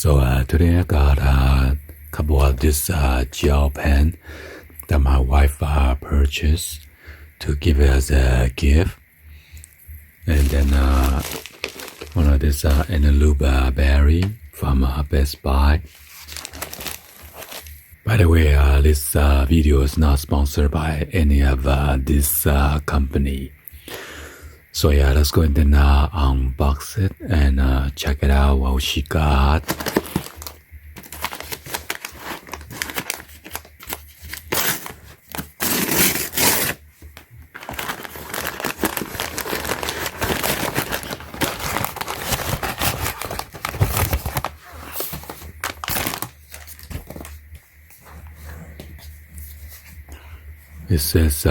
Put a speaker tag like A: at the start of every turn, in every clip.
A: Today I got a couple of this gel pen that my wife purchased to give it as a gift, and then one of this Eneloop berry from Best Buy. By the way, this video is not sponsored by any of this company. So yeah, let's go ahead and unbox it and check it out what she got. It says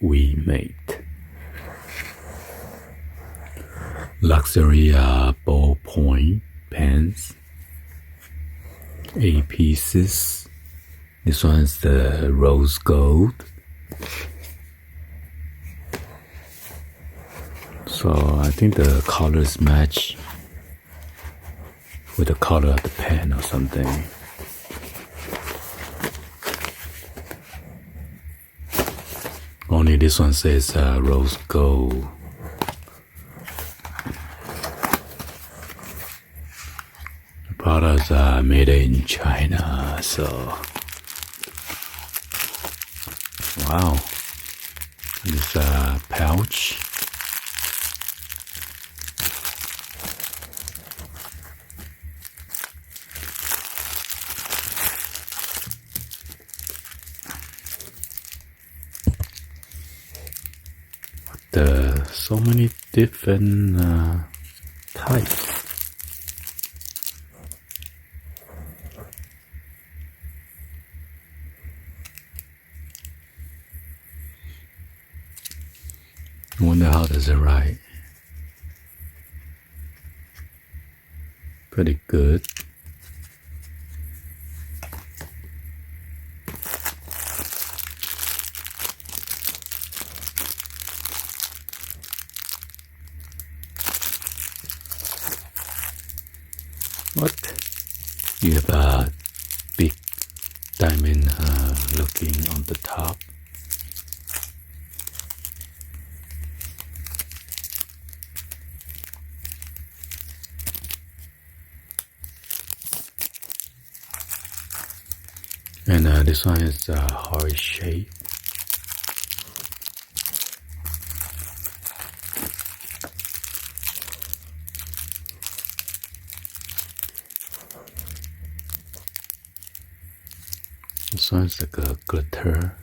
A: we made luxury ballpoint pens, 8 pieces. This one's the rose gold. So I think the colors match with the color of the pen or something. Only this one says rose gold. The products are made in China, so wow. This pouch. So many different types. I wonder how does it write. Pretty good. What? You have a big diamond looking on the top. And this one is heart shape. This one's like a glitter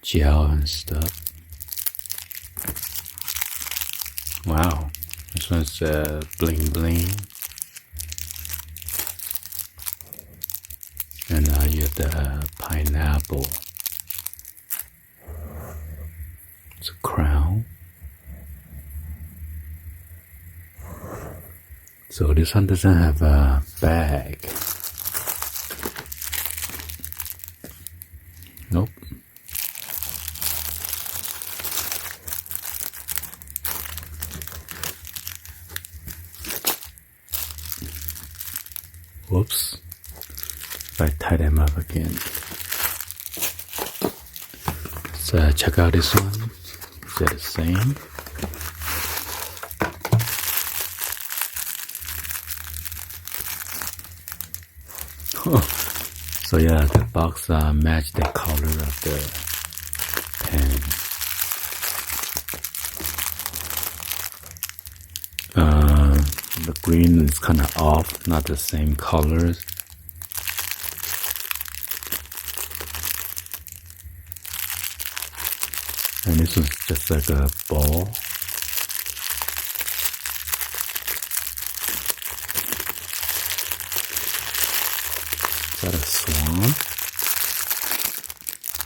A: gel and stuff. Wow, this one's bling bling. And you have the pineapple. It's a crown. So this one doesn't have a bag. Nope. Whoops. If I tie them up again. Let's check out this one. Is that the same? Oh. So yeah, the box matched the color of the pen. The green is kind of off, not the same colors. And this one's just like a ball. Is that a swan?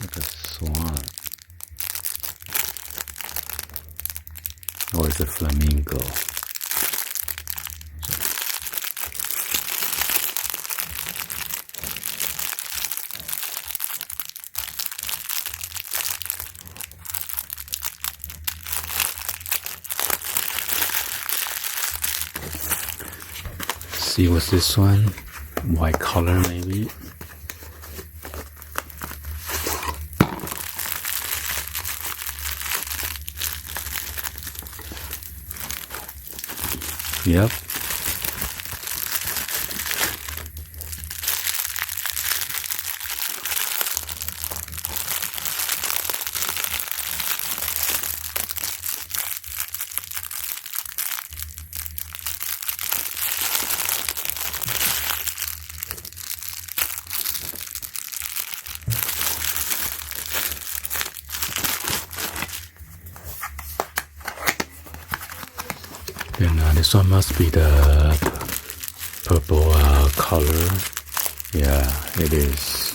A: Like a swan. Or is it flamingo? see what's this one, white color maybe. Yep. Then this one must be the purple color. Yeah, it is.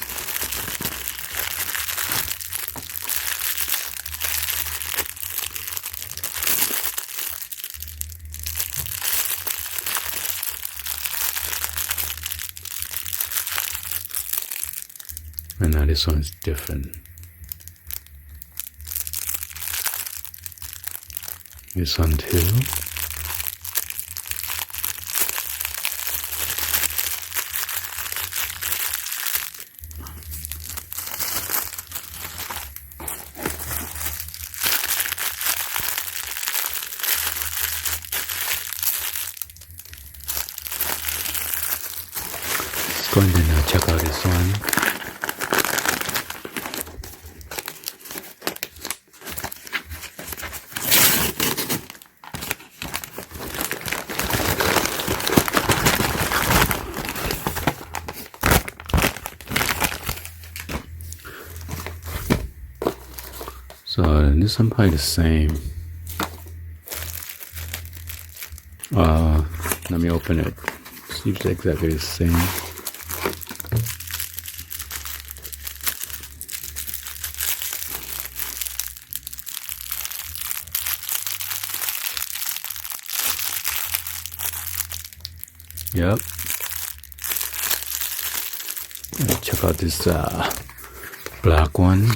A: And now this one is different. This one too. Let's go and check out this one. So this one probably the same. Let me open it. Seems exactly the same. Yep. Let's check out this black one.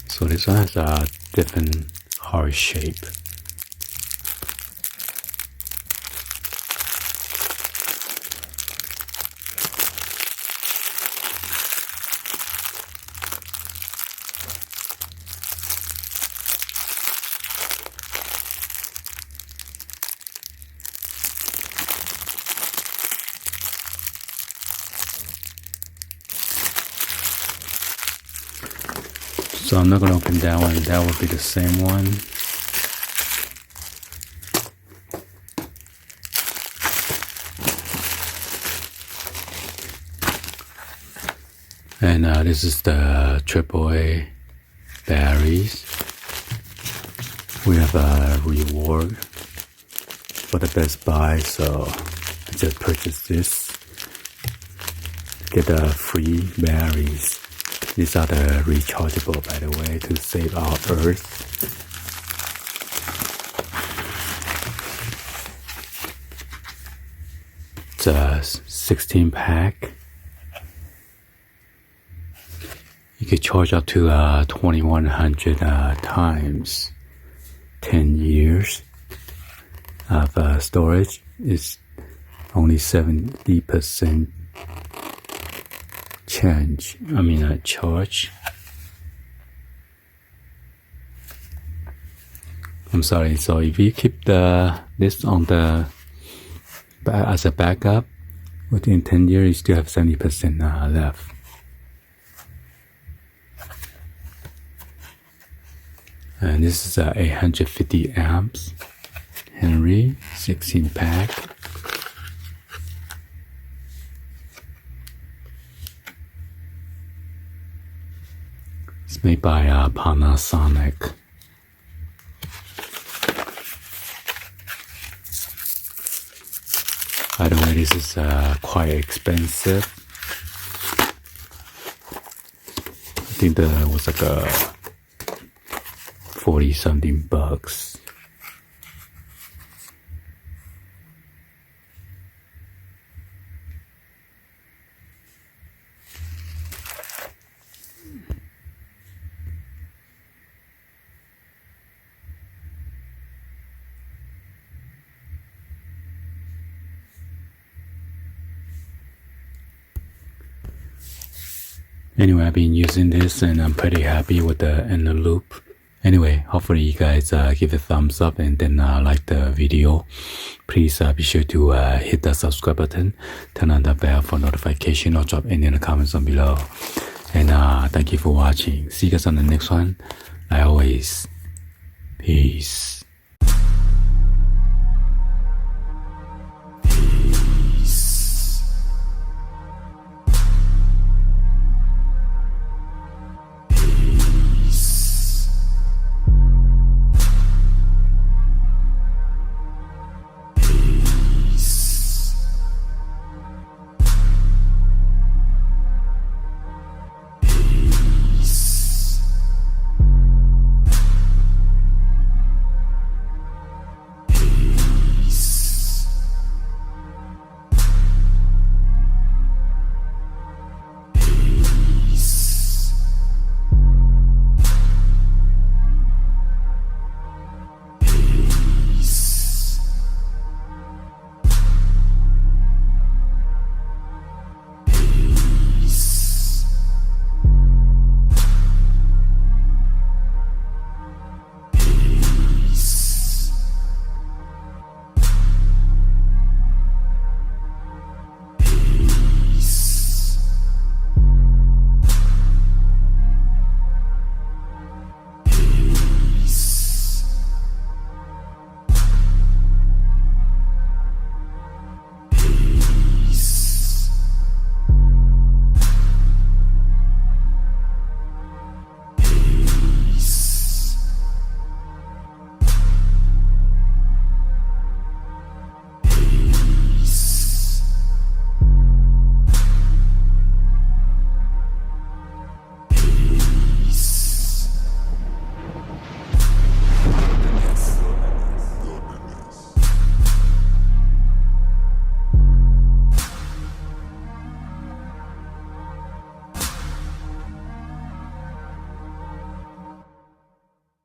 A: So this one has a different heart shape. So I'm not going to open that one. That will be the same one. And this is the AAA batteries. We have a reward for the Best Buy, so I just purchased this. Get free batteries. These are the rechargeable, by the way, to save our Earth. It's a 16 pack. You can charge up to 2100 times. 10 years of storage. It's only 70% charge. I'm sorry. So if you keep this on the as a backup, within 10 years you still have 70% left. And this is 850 amps, Henry, 16 pack. It's made by Panasonic. By the way, this is quite expensive. I think that was like a 40-something bucks. Anyway, I've been using this and I'm pretty happy with the Eneloop. Anyway, hopefully you guys give a thumbs up and then like the video. Please be sure to hit the subscribe button, turn on the bell for notification, or drop any in the comments down below. And thank you for watching. See you guys on the next one. Like always, peace.